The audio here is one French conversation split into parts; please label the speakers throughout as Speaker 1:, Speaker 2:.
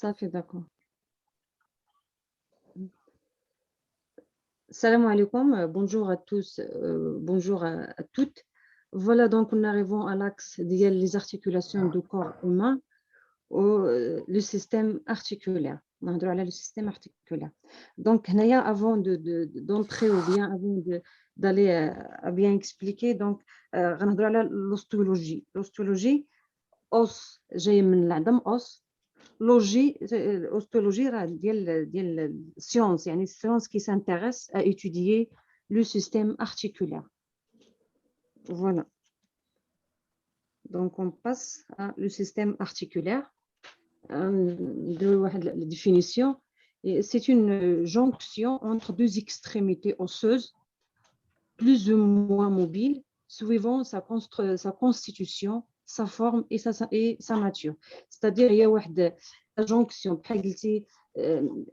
Speaker 1: Ça fait d'accord. Salam alaikum, bonjour à tous, bonjour à toutes. Voilà, donc nous arrivons à l'axe des articulations du corps humain ou le système articulaire. نهضروا على le système articulaire. Donc, هنايا, avant d'entrer ou bien avant d'aller à bien expliquer, donc, غنهضروا على l'ostéologie. L'ostéologie, os جاي من العظم, os. Logie, ostéologie, ديال science, يعني science qui s'intéresse à étudier le système articulaire. Voilà. Donc, on passe à le système articulaire. La définition, c'est une jonction entre deux extrémités osseuses, plus ou moins mobiles, suivant sa constitution, sa forme et sa nature. C'est-à-dire, il y a la jonction,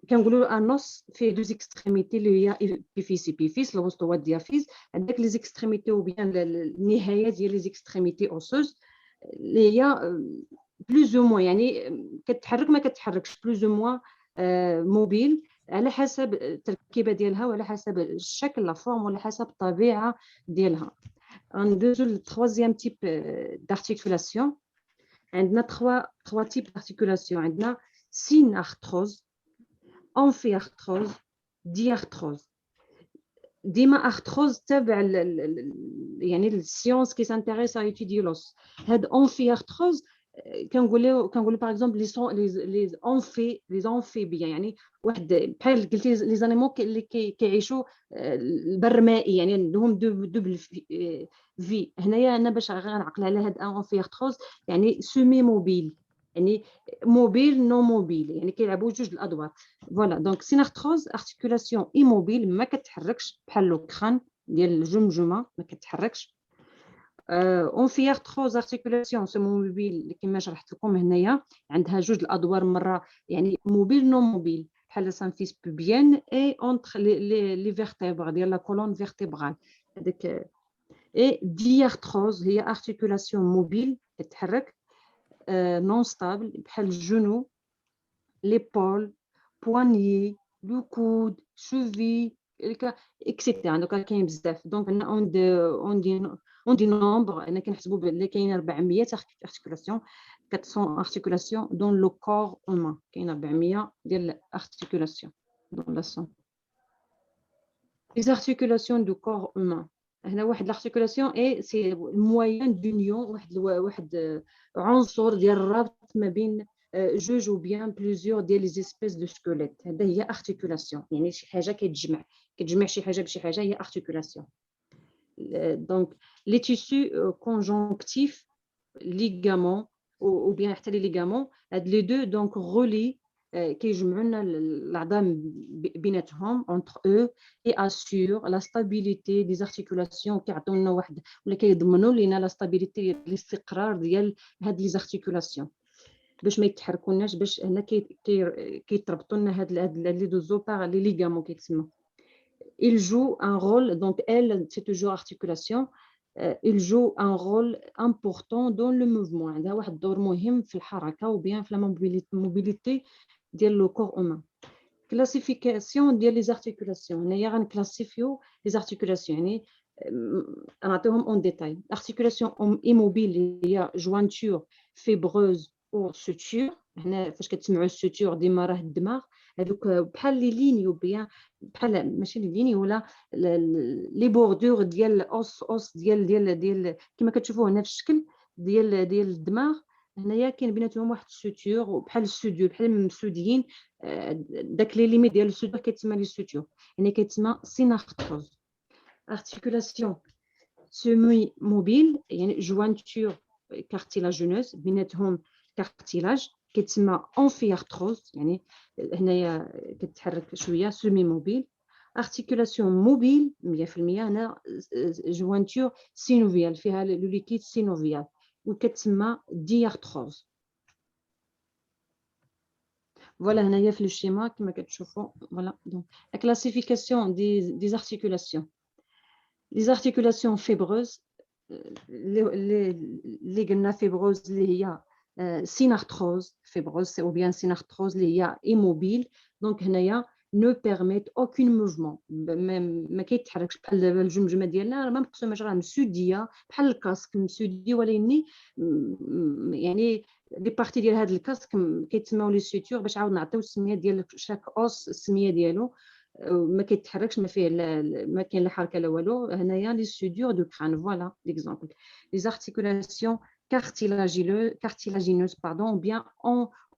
Speaker 1: كنقولوا un os fait deux extrémités اللي هي épiphyse épiphyse الوسط هو الديافيز عندك les extrémités ou bien النهاية ديال les extrémités osseuses اللي هي plus ou moins يعني كتحرك ما كتحركش plus ou moins موبيل على حسب التركيبة ديالها وعلى حسب الشكل لا فورم وعلى حسب الطبيعة ديالها. ندوزو للتروازيام تيب d'articulation. عندنا trois types d'articulation. عندنا synarthrose, amphiarthrose, diarthrose. ديما arthrose تابع يعني السيونس qui s'intéresse à étudier l'os. هاد amphiarthrose كنقولوا par exemple les amphibiens يعني واحد بحال قلتي لي زانيمو اللي كيعيشوا البرمائي يعني عندهم دوبل في. هنايا انا باش غنعقل على هاد amphiarthrose يعني سيمي موبيل يعني موبيل نو موبيل يعني كيلعبوا جوج الادوار. فوالا دونك سينارتروز ارتيكولاسيون ايموبيل ما كتحركش بحال لو كران ديال الجمجمه ما كتحركش. اونفيارتروز ارتيكولاسيون سي موبيل كما شرحت لكم هنايا عندها جوج الادوار مره يعني موبيل نو موبيل بحال سانفيس بوبيان اي اونتر لي فيرتيبر ديال لا كولون فيرتيبرال هذاك. اي ديارتروز هي ارتيكولاسيون موبيل كتحرك non stable بحال الجنو l'épaule poignet le coude cheville etc. دونك كاين بزاف دونك on dit nombre انا كنحسبوا بلي كاين 400 articulation 400 articulation dans le corps humain كاين 400 ديال articulation dans la sang. Les articulations du corps humain. هنا واحد l'articulation et c'est le moyen d'union واحد عنصر ديال الربط ما بين جوج ou bien plusieurs ديال les espèces de squelettes. هذا هي articulation يعني شي حاجه كتجمع شي حاجه بشي حاجه هي articulation. Donc les tissus conjonctifs ligaments ou bien حتى les ligaments هاد les deux donc relient كيجمعوا لنا العظام بيناتهم entre eux et assure la stabilité des articulations كيعطيو لنا واحد ولا كيضمنوا لنا la stabilité الاستقرار ديال هاد les articulations باش ما يتحركوناش باش هنا كيتربطوا لنا هاد لي دوزو باغ لي ليغامون كيتسموا. il joue un rôle donc elle c'est toujours articulation il joue un rôle important dans le mouvement عندها واحد الدور مهم في الحركه و bien في la mobilité ديال لو كور اومان. كلاسيفيكاسيون ديال لي زارتيكولاسيون هنايا غنكلاسيفيو لي زارتيكولاسيون يعني نعطيهم اون ديتاي. ارتيكولاسيون ايموبيل هي جوانتور فيبروز او سوتور. هنا فاش كتسمعوا السوتور ديما راه الدماغ هذوك بحال لي لينيو بيان بحال ماشي لي لينيو ولا لي بوردور ديال الاوس ديال كما كتشوفوا هنا في الشكل ديال الدماغ. هنايا كاين بيناتهم واحد السوتور وبحال السوديو بحال مسوديين داك لي ليميت ديال السوديو كيتسمى لي سوتور يعني كيتسمى سينارتروز. ارتيكولاسيون سيمي موبيل يعني جوانتور كارتيلاجينوز بيناتهم كارتيلاج كيتسمى اونفيارتروز يعني هنايا كتحرك شويه سيمي موبيل. ارتيكولاسيون موبيل 100% هنا جوانتور سينوفيال فيها لو ليكيد سينوفيال وكتسمى ديارتروز. فوالا هنايا في لو شيما كما كتشوفوا فوالا دونك لا كلاسيفيكاسيون دي articulations. les articulations fibreuses اللي قلنا فيبروز اللي هي synarthrose fibrose ou bien synarthrose اللي هي immobile. دونك هنايا ne permettent aucun mouvement. ما كيتحركش بحال دابا الجمجمه ديالنا راه ما مقسوماش، راه مسوديه بحال الكاسك مسودي، ولكن يعني لي بارتي ديال هذا الكاسك كيتسموا لي سوتور باش عاود نعطيو السميه ديال شاك اوس السميه ديالو. ما كيتحركش، ما فيه ما كاين لا حركه لا والو. هنايا لي سودور دو كران فوالا ليكزامبل. لي ارتيكولاسيون cartilagineuse pardon ou bien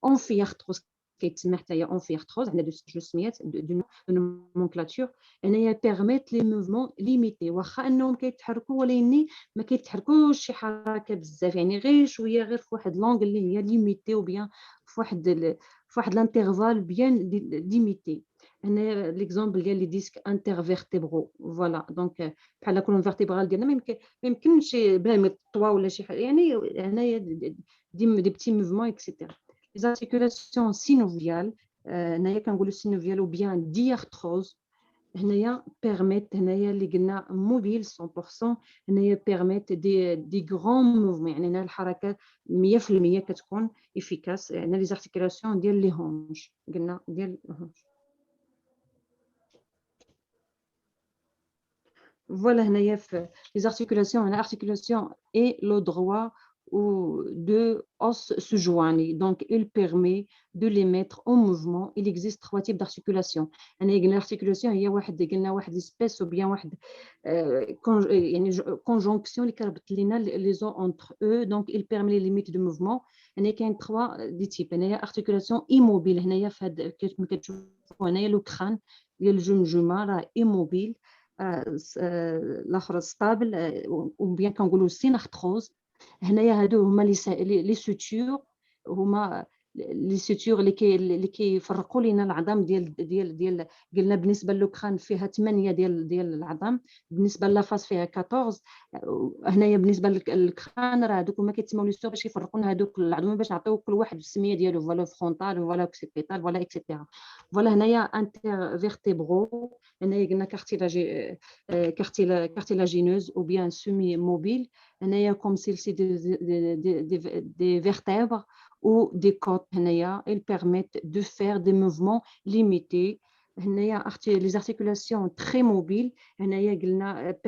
Speaker 1: amphiarthrose كيتسمى حتى هي amphiarthrose. عندنا جوج سميات دو نومنكلاتور. هنايا بيرميت لي موفمون ليميتي، واخا انهم كيتحركوا ولكن ما كيتحركوش شي حركه بزاف، يعني غير شويه، غير في واحد لونغ اللي هي ليميتي او بيان في واحد الانترفال بيان ليميتي. هنا ليكزامبل ديال لي ديسك انترفيرتيبرو فوالا. دونك بحال كولون فيرتيبرال ديالنا ما يمكنش بلا ما يطوا ولا شي حاجه، يعني هنايا دي بتي موفمون اكسيتيرا. لي ارتيكولاسيون سينوفيال، هنايا كنقولوا سينوفيال او بيان ديارتروز. هنايا بيرميت، هنايا اللي قلنا موبيل 100%. هنايا بيرميت دي غران موفمون، يعني هنا الحركه 100% كتكون افيكاس. يعني لي ارتيكولاسيون ديال لي هونج، قلنا ديال الهونج. Voilà, les articulations, l'articulation et le droit ou de os se joignent. Donc, il permet de les mettre en mouvement. Il existe trois types d'articulation. L'articulation, il y a une espèce ou bien une conjonction les os entre eux. Donc, il permet les limites de mouvement. Il y a trois types. Il y a articulation immobile. Il y a le crâne, le jumjuma immobile. الاخر ستابل وبيان كنقولوا سينارتروز. هنايا هادو هما لي سوتور، هما لي سوتور اللي كيفرقوا لينا العظام ديال قلنا بالنسبه للكران فيها 8 ديال العظام، بالنسبه لافاس فيها 14. هنايا بالنسبه للكران راه هادوك هما كيتسموا لي سوتور باش يفرقوا لنا هادوك العظام باش نعطيو كل واحد السميه ديالو. فوالا فرونتال ولا اوكسيبيتال ولا اكسيتيرا. فوالا هنايا انتر فيرتيبرو. هنايا قلنا cartilagineuse ou bien semi-mobile. Comme celle-ci des vertèbres ou des côtes. Elles permettent de faire des mouvements limités. Les articulations très mobiles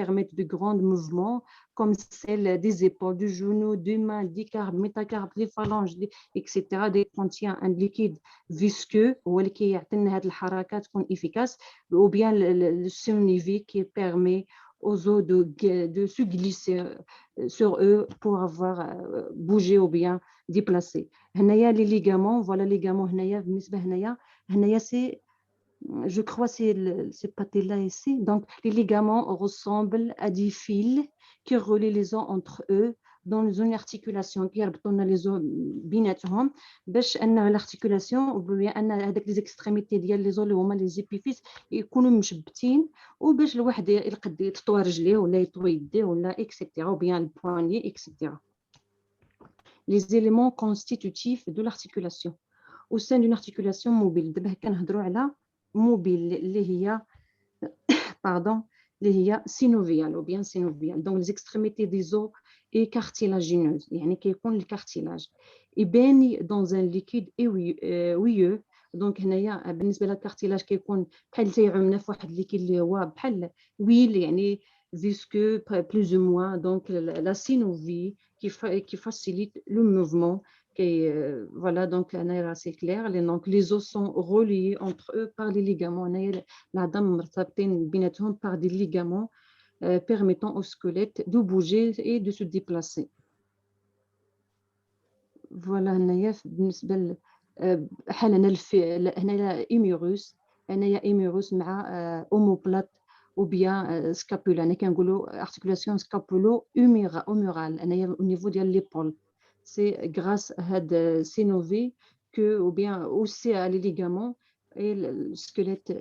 Speaker 1: permettent de grands mouvements comme celle des épaules, du genou, des mains, des carpes, métacarpes, des phalanges, etc. Des contient un liquide visqueux qui يعطينا هذه الحركات تكون efficace, ou bien le semi qui permet aux os de se glisser sur eux pour avoir bougé ou bien déplacé. هنايا les ligaments, voilà les ligaments هنايا بالنسبة هنايا c'est, je crois c'est patella ici. Donc les ligaments ressemblent à des fils qui relient les os entre eux dans une articulation كيربطوا لنا لي زو بيناتهم باش ان l'articulation ou bien ان هذاك لي زيكستريميتي ديال لي زو اللي هما لي زيبيفيس يكونوا مشبتين، وباش الواحد يقد يطوي رجليه ولا يطوي يديه ولا اكسيتيرا ou bien le poignet etc. Les éléments constitutifs de l'articulation au sein d'une articulation mobile. دابا كنهضروا على موبيل اللي هي pardon اللي هي synoviale ou bien synoviale. Donc les extrémités des os et cartilagineuses، يعني كيكون الكارتيلاج يبان dans un liquide huileux. دونك هنايا بالنسبه للكارتيلاج كيكون بحال تيعمنا في واحد الليكيد اللي هو بحال ويل، يعني visqueux plus ou moins. Donc la synovie qui facilite le mouvement. Voilà, donc c'est clair. Donc les os sont reliés entre eux par les ligaments. العظام مرتبطين بيناتهم par des ligaments permettant au squelette de bouger et de se déplacer. Voilà, هنايا بالنسبه بحال هنا ايميروس، هنايا ايميروس مع اوموبلات ou bien scapula. انا كنقولوا articulation scapulo-humérale هنايا au niveau ديال l'épaule. C'est grâce à هاد synovie que ou bien aussi à les ligaments et le squelette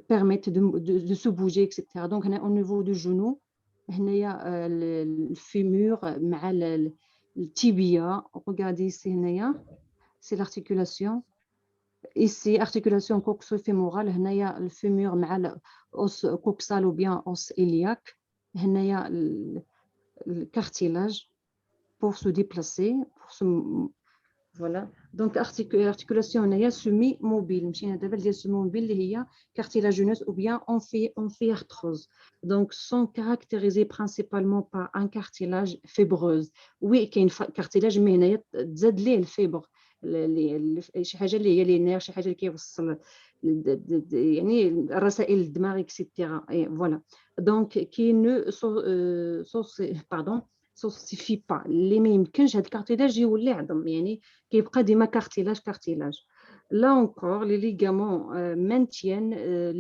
Speaker 1: permettent de se bouger etc. Donc هنا au niveau du genou هنايا le fémur مع le tibia. Regardez ici هنايا c'est l'articulation. Ici articulation coxo-fémorale. هنايا le fémur مع l'os coxal ou bien os iliaque. هنايا le cartilage pour se déplacer, pour se فوالا. دونك ارتيكولاسيون هنايا سيمي موبيل. مشينا دابا ديال سيمي موبيل اللي هي cartilagineuse ou bien amphiarthrose. Donc sont caractérisés principalement par un cartilage fibreuse. Oui, كاين cartilage مي هنايا تزاد ليه الفيبر، شي حاجه اللي هي لي نير، شي حاجه اللي كيوصل يعني الرسائل للدماغ اكسيتيرا. فوالا. دونك كي نو باردون سوسيفي با، اللي ما يمكنش هاد الكارتيلاج يولي عظم، يعني كيبقى ديما cartilage. Là encore, les ligaments maintiennent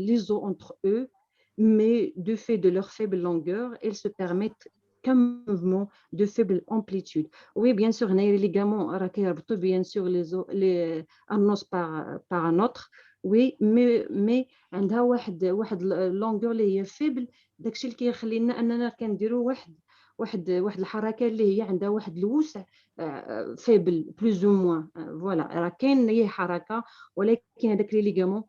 Speaker 1: les os entre eux, mais du fait de leur faible longueur, ils se permettent qu'un mouvement de faible amplitude. Oui, bien sûr, les ligaments راه كيربطوا bien sûr un os par un autre. Oui, mais عندها واحد longueur اللي هي faible. داكشي اللي كيخلينا اننا كنديروا واحد الحركه اللي هي عندها واحد الوسع فيبل بلوز او موان. فوالا، راه كاين هي حركه، ولكن هذاك لي ليغامون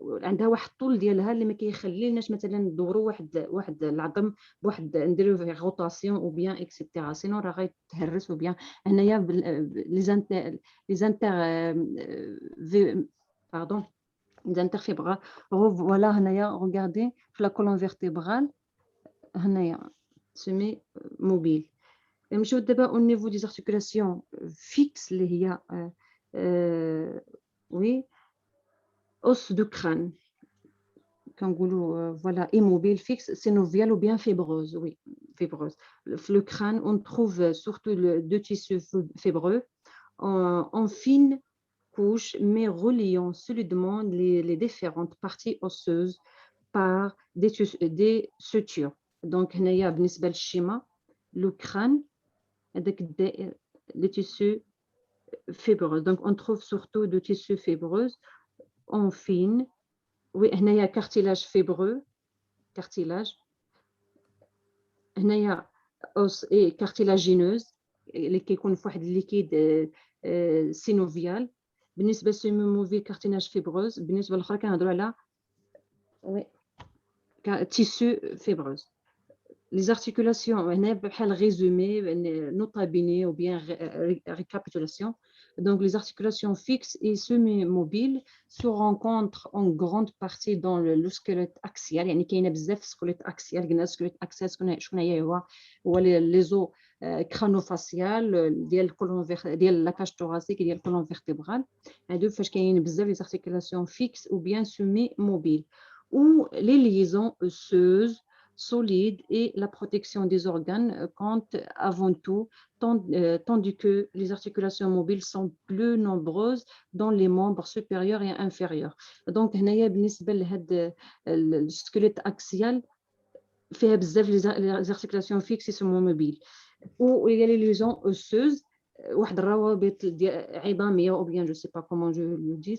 Speaker 1: عندها واحد الطول ديالها اللي ما كيخليناش مثلا ندوروا واحد العظم بواحد نديروا فيه روتاسيون او بيان اكسيتيرا، سينو راه غيتهرس او بيان. هنايا لي زانتر باردون لي زانترفيبرال. فوالا هنايا regardez في لا كولون فيرتيبرال هنايا semi mobile. نمشيو دابا au niveau des articulations fixes اللي هي oui os de crâne كنقولوا voilà immobile fixe synovial ou bien fibreuse. Oui, fibreuse. Le crâne on trouve surtout deux tissus fibreux en fine couche mais reliant solidement les différentes parties osseuses par des sutures. Donc هنايا بالنسبه للشيما le crâne هذاك الدائر les tissus fibreux. Donc on trouve surtout de tissus fibreux en fine. Oui, هنايا cartilage fibreux, cartilage. هنايا os et cartilagineuse اللي كيكون في واحد الليكيد سينوفيال. بالنسبه للسيموفيل cartilage fibreuse. بالنسبه للاخرى كنهضروا على oui tissu fibreuse. Les articulations, بحال résumé, nota-bene ou bien récapitulation. Donc les articulations fixes et semi-mobiles se rencontrent en grande partie dans le squelette axial. يعني كاينه بزاف في السكليت اكسيال. قلنا السكليت اكسيال شكون هي؟ هو لي زو كرانوفاسيال ديال الكولون ديال لاكاج توغاسيك ديال الكولون فيرتيبرال. هادو فاش كاين بزاف لي articulations fixes ou bien semi-mobiles ou les liaisons osseuses solide et la protection des organes compte avant tout, tandis que les articulations mobiles sont plus nombreuses dans les membres supérieurs et inférieurs. Donc هنايا بالنسبه لهاد السكليت اكسيال فيها بزاف les articulations fixes et mobiles. ou il y a les liaisons osseuses واحد الروابط عظاميه او بيان جو سي با كومون جو لو دي.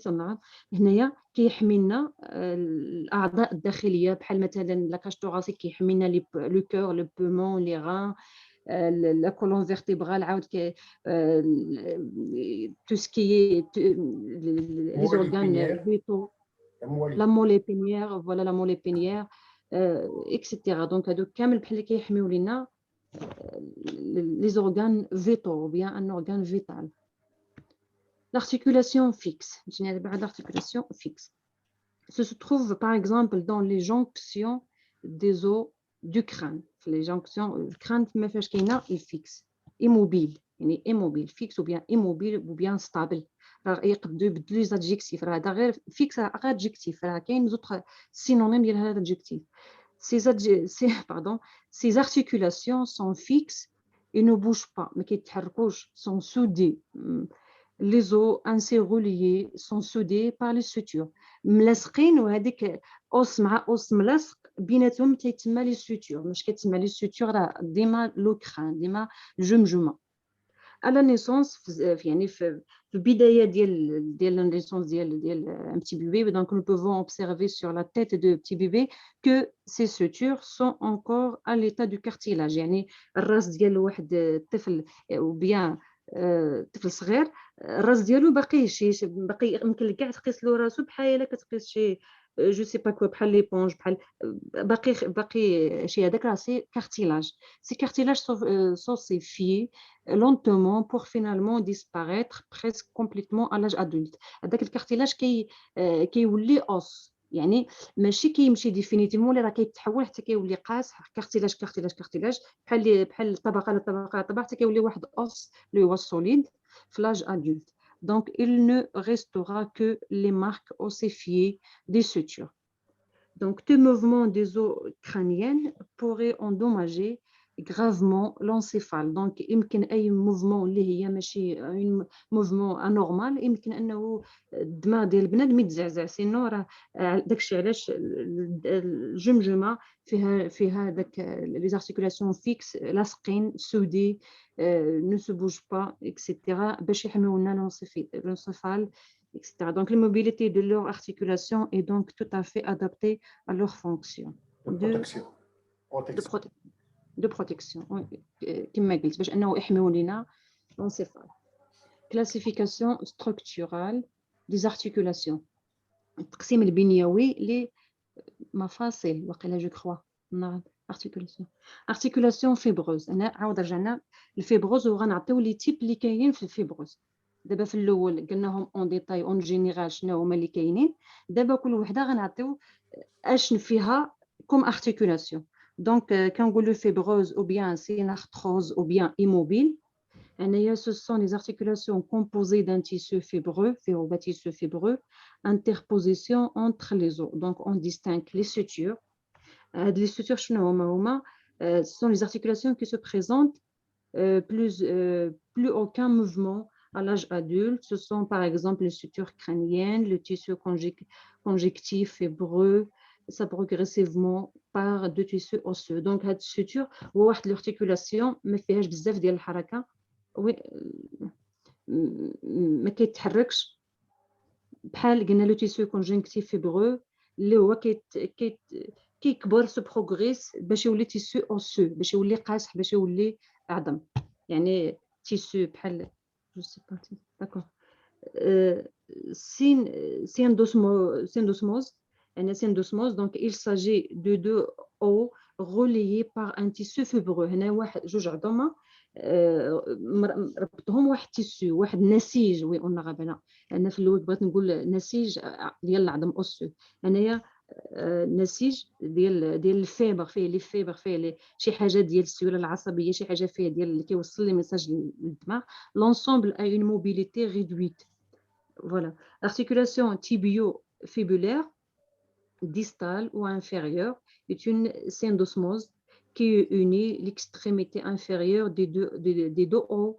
Speaker 1: هنايا كيحمينا الاعضاء الداخليه بحال مثلا لاكاج توغاسيك كيحمينا لو كور لو بومون لي غان لا كولون فيرتيبرال عاود تو سكي لي زورغان فيتو لا مولي بينيير. فوالا لا مولي بينيير اكسيتيرا. دونك هادو كامل بحال اللي كيحميو لينا les organes vitaux ou bien un organe vital. L'articulation fixe. L'articulation fixe se trouve par exemple dans les jonctions des os du crâne. Les jonctions du crâne est fixe, immobile, immobile, fixe ou bien immobile ou bien stable. يقدروا يبدلوا les adjectifs. هذا غير fixe غير adjectif. كاين d'autres synonymes ديال هذا adjectif. Ces articulations sont fixes et ne bougent pas, mais qui sont soudées. Les os ainsi reliés sont soudés par les sutures. ملصقين وهذيك os مع os ملصق بيناتهم تيتسمى لي سوتور. مش كتسمى لي سوتور راه ديما لو كران ديما الجمجمه. على نيسونس يعني في البدايه ديال النيسونس ديال un petit bébé. Donc nous pouvons observer sur la tête de petit bébé que ces sutures sont encore à l'état du cartilage. يعني الراس ديال واحد الطفل او بيان طفل صغير الراس ديالو باقي باقي يمكن لك كاع تقيس له راسو بحال كتقيس جو سي با كوا بحال ليبونج بحال باقي شي هذاك راه سي كارتيلاج. سي كارتيلاج s'ossifie lentement pour finalement disparaître presque complètement à l'âge adulte. هذاك الكارتيلاج كيولي os يعني ماشي كيمشي ديفينيتيفمون اللي راه كيتحول حتى كيولي قاس كارتيلاج كارتيلاج كارتيلاج بحال طبقه على طبقه على طبقه حتى كيولي واحد os اللي هو solide في l'âge adulte. Donc, il ne restera que les marques ossifiées des sutures. Donc, tout mouvement des os crâniennes pourrait endommager gravement l'encéphale. Donc, يمكن أي mouvement اللي هي ماشي un mouvement anormal يمكن أنه الدماغ ديال البنادم يتزعزع. سينو راه داكشي علاش الجمجمة فيها داك les articulations fixes لاصقين سودي ne se bouge pas etc. باش يحميو لنا l'encéphale etc. Donc, la mobilité de leur articulation est donc tout à fait adaptée à leur fonction
Speaker 2: بروتكسيون
Speaker 1: de, prote- de protection. Oui, كما قلت باش انه يحميو لنا l'encéphale. Classification structurale des articulations. التقسيم البنيوي لمفاصل وقيلا جو كخوا articulation. Articulation fibreuse. انا عاود رجعنا الفيبروز وغنعطيو لي تيب اللي كاينين في الفيبروز. دابا في الاول قلناهم اون ديتاي اون جينيرال شنو هما اللي كاينين. دابا كل وحده غنعطيو اشن فيها كوم ارتيكولاسيون. دونك كنقولوا فيبروز او بيان سينارتروز او بيان ايموبيل. هنايا ce sont les articulations composées d'un tissu fibreux, tissu fibreux, interposition entre les os. Donc on distingue les sutures. Les sutures شنو هما ce sont les articulations qui se présentent plus aucun mouvement à l'âge adulte. Ce sont par exemple les sutures crâniennes, le tissu conjonctif fibreux, ça progressivement par deux tissus osseux. Donc هاد السuture هو واحد l'articulation ما فيهاش بزاف ديال الحركه ما كيتحركش بحال قلنا لو تيسو كونجونكتيف فيبرو اللي هو كيكبر سو بروغريس باش يولي تيسو اوسو باش يولي قاصح باش يولي عظم يعني تيسو بحال جو سي با داكور syndosmose donc il s'agit de deux os reliés par un tissu fibreux. هنا واحد جوج عظمه ربطهم واحد تيسو واحد نسيج. وي قلنا غابنا انا في الاول بغيت نقول نسيج ديال العظم اوسو. هنايا نسيج ديال الفيبر فيه لي فيبر فيه شي حاجه ديال السيوله العصبيه شي حاجه فيه ديال اللي كيوصل لي ميساج للدماغ. l'ensemble a une mobilité réduite. Voilà. L'articulation tibio-fibulaire distale ou inférieure est une syndosmose qui unit l'extrémité inférieure des deux hauts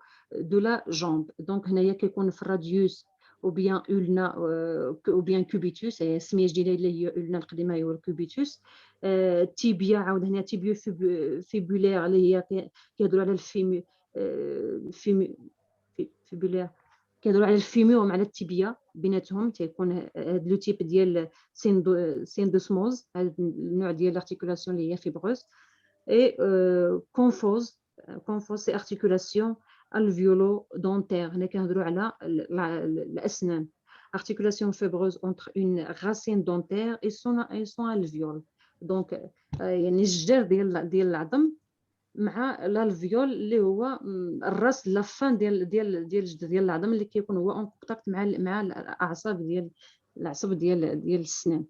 Speaker 1: de la jambe. Donc, il y a quelqu'un في radius ou bien ulna ou bien cubitus. اسميه جديده اللي هي ulna القديمه هي الكوبيتوس. تيبيا عاود هنا تيبيو فيبولير اللي هي كيهضروا على فيبولير كيهضروا على الفيميوم على التيبيا بيناتهم تيكون هذا لو تيب ديال سيندوسموز. هذا النوع ديال الارتيكولاسيون اللي هي فيبروز. اي كونفوز سي ارتيكولاسيون الفيولو-دونتير. هنا كنهضروا على الاسنان. articulation fibreuse entre une racine dentaire et son alvéole. دونك يعني الجدار ديال العظم مع الالفيول اللي هو الراس لافان ديال الجدر ديال العظم اللي كيكون هو اون كونتاكت مع العصب ديال السنان.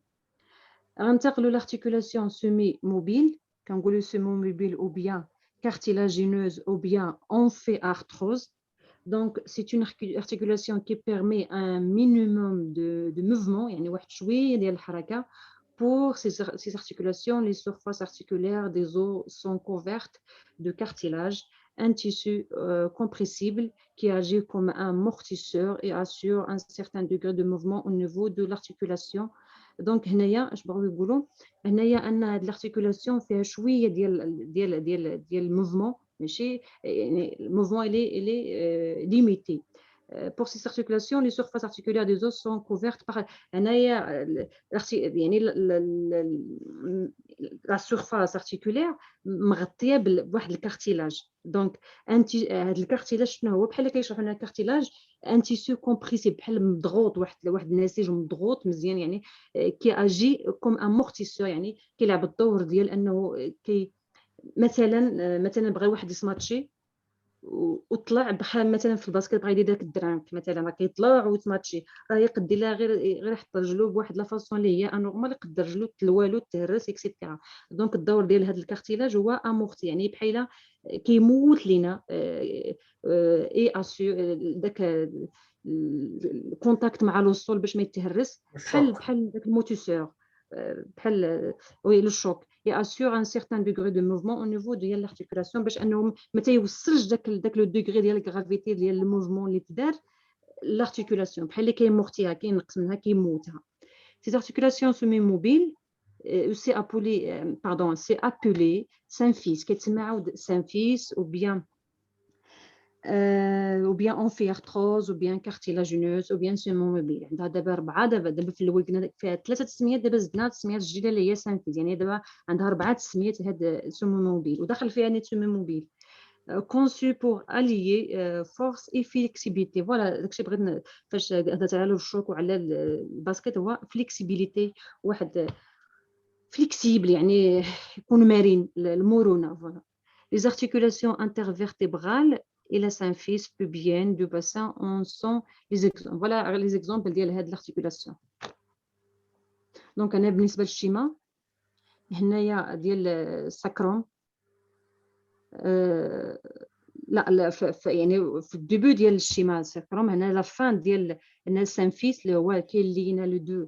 Speaker 1: غنتقلوا l'articulation semi mobile كنقولوا semi mobile ou bien cartilagineuse ou bien amphiarthrose. Donc c'est une articulation qui permet un minimum de mouvement يعني واحد شويه ديال الحركه. Pour ces articulations, les surfaces articulaires des os sont couvertes de cartilage, un tissu compressible qui agit comme un amortisseur et assure un certain degré de mouvement au niveau de l'articulation. Donc هنايا اش بغاو يقولوا هنايا ان هاد l'articulation فيها شويه ديال الموفمون ماشي يعني الموفمون اللي ليميتي. Pour ces articulations, les surfaces articulaires des os sont couvertes par la surface articulaire مغطيه بواحد الكارتيلاج. دونك هذا الكارتيلاج شنو هو؟ بحال كيشرحوا لنا الكارتيلاج ان تيسو كومبريسي، بحال مضغوط، واحد النسيج مضغوط مزيان، يعني كي اجي كوم امورتيسور، يعني كيلعب الدور ديال انه كي مثلا بغى واحد يسماتشي وطلع، بحال مثلا في الباسكت بغا يدير داك الدرانك مثلا، راه كيطلع ويتماتشي، راه يقدر لها غير يحط رجلو بواحد لا فاصون اللي هي انورمال، يقدر رجلو تلوالو تهرس اكسيتيرا. دونك الدور ديال هذا الكارتيلاج هو امورتي، يعني بحال كيموت لينا اي اسيو داك الكونتاكت مع لوصول باش ما يتهرس، بحال داك الموتوسور، بحال وي لو شوك et assure un certain degré de mouvement au niveau ديال l'articulation باش انه ما تيوصلش داك لو دوغري ديال الغرافيتي ديال الموفمون اللي تدار l'articulation، بحال اللي كيمورتيها، كينقص منها، كيموتها. Ces articulations semi-mobiles c'est appelé symphyse، كيتسمى عاود symphyse ou bien amphiarthrose ou bien cartilagineuse ou bien semi-mobile. عندها دابا 4، دابا في الاول كنا فيها 3 تسميات، دابا زدنا التسميات الجديده اللي هي سانفيز، يعني دابا عندها 4 تسميات هاد semi-mobile، وداخل فيها نيت semi-mobile conçu pour allier force et flexibilité. فوالا داكشي بغيت فاش هضرت على الشوك وعلى الباسكيت، هو فليكسيبيليتي، واحد فليكسيبل يعني يكون مرن، المرونه. فوالا les articulations intervertébrales et la symphyse pubienne du bassin en sont les exemples. Voilà les exemples ديال هاد l'articulation. دونك انا بالنسبه للشيما هنايا ديال الساكروم، لا يعني في الديبو ديال الشيما الساكروم، هنا لا فان ديال السيمفيس اللي هو كاين لينا لو دو.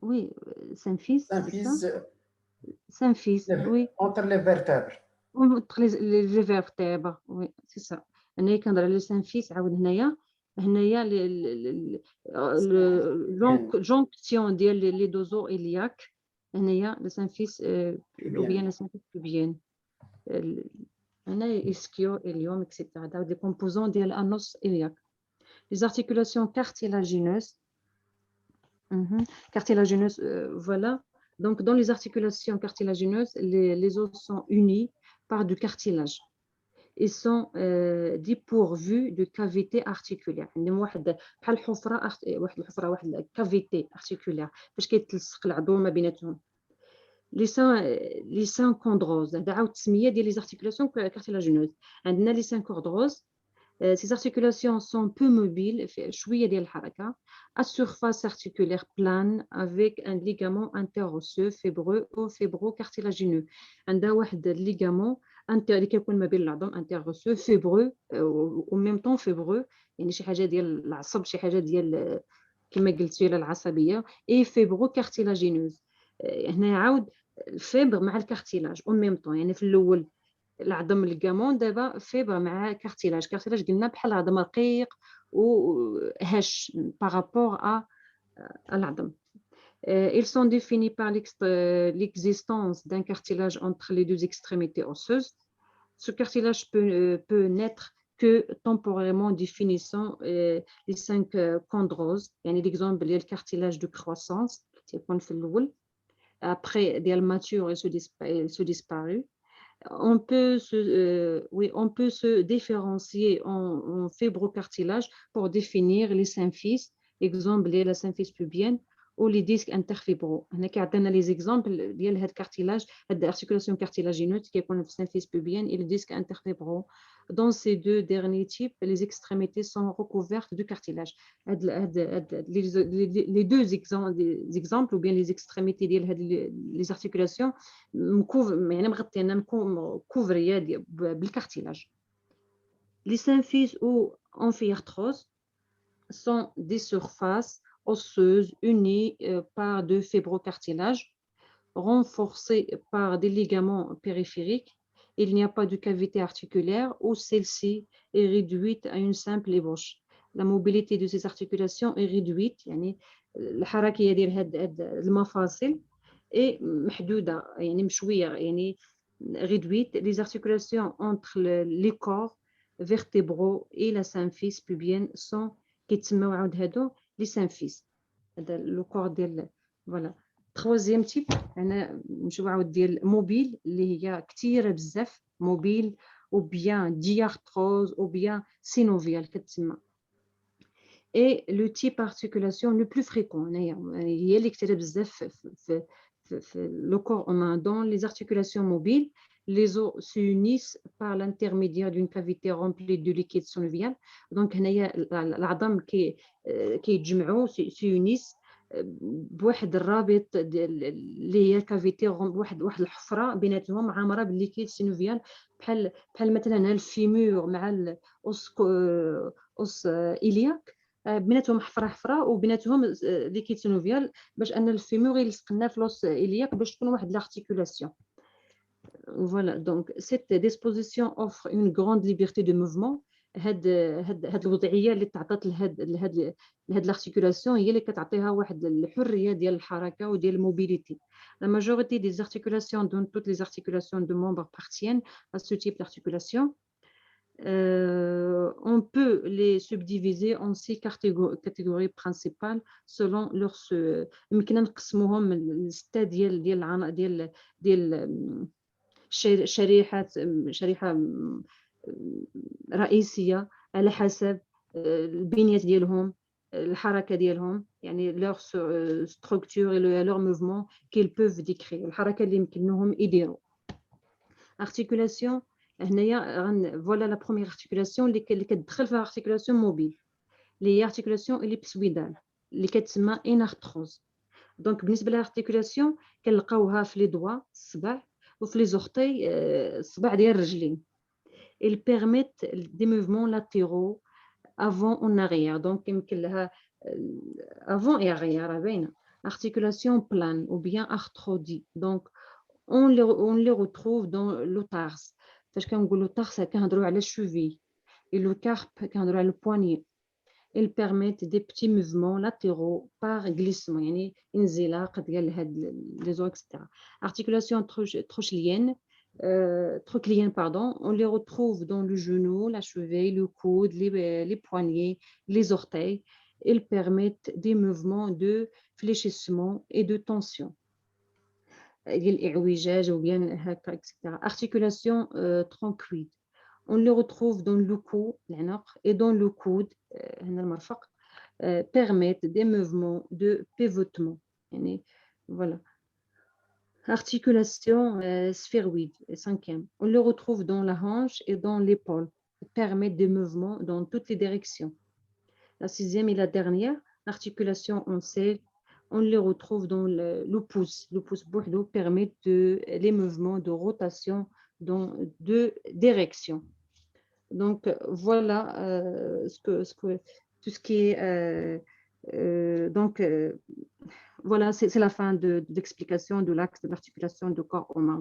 Speaker 1: وي سيمفيس وي
Speaker 2: entre les vertèbres
Speaker 1: entre les vertèbres. وي سي سا. هنايا كنهضر على السيمفيس. عاود هنايا الجونكسيون ديال لي دوزو إلياك، هنايا السيمفيس ou bien la symphyse pubienne. هنا ischio ilium etc. داود لي كومبوزون ديال الانوس إلياك. Les articulations cartilagineuses. Cartilagineuses, voilà. Donc dans les articulations cartilagineuses, les os sont unis par du cartilage. Ils sont dépourvus de cavité articulaire. عندهم واحد بحال واحد الكافيتي articulaire باش كيتلصق العظم ما بيناتهم. les synchondroses، هذا عاود تسميه ديال les articulations cartilagineuses. عندنا les synchondroses. Ces articulations sont peu mobiles، شويه ديال الحركه، à surface articulaire plane avec un ligament interosseux fibreux ou fibrocartilagineux. عندها واحد الليغامون اللي كيكون ما بين العظم interosseux fibreux و même temps fibreux، يعني شي حاجه ديال العصب، شي حاجه ديال كما قلتي العصبيه، et fibrocartilagineuse. هنا عاود الفيبر مع الكارتيلاج او ميم طون، يعني في الاول العظم الكامون، دابا فيبر مع كارتيلاج قلنا بحال عظم رقيق وهش بارابور ا العظم. Ils sont définis par l'existence d'un cartilage entre les deux extrémités osseuses. Ce cartilage peut n'être que temporairement définissant les 5 chondroses. يعني l'exemple ديال الكارتيلاج de croissance تيكون في الاول، après ديال mature il se disparaît. On peut se différencier en fibrocartilage pour définir les symphyses. Exemple la symphyse pubienne ou les disques interfibraux. هنا كيعطينا les exemples ديال هاد الكارتيلاج، هاد l'articulation cartilagineuse كيكون في symphyse pubienne et les disques interfibraux. Dans ces deux derniers types, les extrémités sont recouvertes de cartilage. Les deux exemples ou bien les extrémités ديال هاد les articulations يعني مغطينا مكوفريه بالكارتيلاج. Les symphyses ou amphiarthroses sont des surfaces osseuses unies par de fibrocartilages renforcées par des ligaments périphériques. Il n'y a pas de cavité articulaire ou celle-ci est réduite à une simple ébauche. La mobilité de ces articulations est réduite، يعني الحركية ديال هاد المفاصل est محدودة، يعني مشوية، يعني réduite. Les articulations entre les corps vertébraux et la symphyse pubienne sont كيتسموا عاود هادو لي سيمفيس. هذا لو كور ديال فوالا. troisième type انا نمشيو عاود ديال موبيل اللي هي كثيره بزاف موبيل ou bien diarthrose ou bien synovial كتسمى. Et le type articulation le plus fréquent هي اللي كثيره بزاف في le corps humain. Dans les articulations mobiles, les os s'unissent par l'intermédiaire d'une cavité remplie de liquide synovial. Donc هنايا العظام كيتجمعوا s'unissent بواحد الرابط اللي هي كافيتي بواحد الحفره بيناتهم عامره بالليكيد سينوفيال بحال مثلا الفيمور مع الاوس إلياك بيناتهم حفره وبيناتهم ليكيد سينوفيال باش ان الفيمور يلصق لنا في لوس إلياك باش تكون واحد لارتيكولاسيون. Voilà, donc cette disposition offre une grande liberté de mouvement. هاد الوضعيه اللي تعطات لهاد l'articulation هي اللي كتعطيها واحد الحريه ديال الحركه وديال الموبيليتي. La majorité des articulations, dont toutes les articulations de membres appartiennent à ce type d'articulation. On peut les subdiviser en 6 catégories principales selon leur يمكن نقسموهم لستة ديال شريحة رئيسية على حسب البنية ديالهم الحركة ديالهم يعني leur structure et leur mouvement qu'ils peuvent décrire الحركة اللي يمكنهم يديروا. articulation هنايا فوالا لا بروميير ارتيكولاسيون اللي كتدخل فيها ارتيكولاسيون موبيل اللي هي ارتيكولاسيون اليبسويدال اللي كتسمى انارثروز. دونك بالنسبه للارتيكولاسيون كنلقاوها في لي دوا الصبع وفي لي زورتي الصبع ديال الرجلين. ils permettent des mouvements latéraux avant en arrière donc يمكن لها avant et arrière باينه. articulation plane ou bien arthrodie donc on les retrouve dans le tarse. فاش كنقولوا tarse كنهضروا على cheville et le carpe كنهضروا على poignet. ils permettent des petits mouvements latéraux par glissement يعني انزلاق ديال هاد les os etc. articulation trochlienne pardon, on les retrouve dans le genou, la cheville, le coude, les poignets, les orteils. Ils permettent des mouvements de fléchissement et de tension. الإعوجاج ou bien هكا etc. articulation troncoïde. On les retrouve dans le cou العنق et dans le coude هنا المرفق permettent des mouvements de pivotement يعني voilà. articulation sphéroïde, cinquième. On le retrouve dans la hanche et dans l'épaule. Il permet des mouvements dans toutes les directions. La sixième et la dernière, l'articulation en selle, on le retrouve dans le pouce. Le pouce bourdeau permet les mouvements de rotation dans deux directions. Donc voilà tout ce qui est voilà, c'est la fin de l'explication de l'axe de l'articulation du corps humain.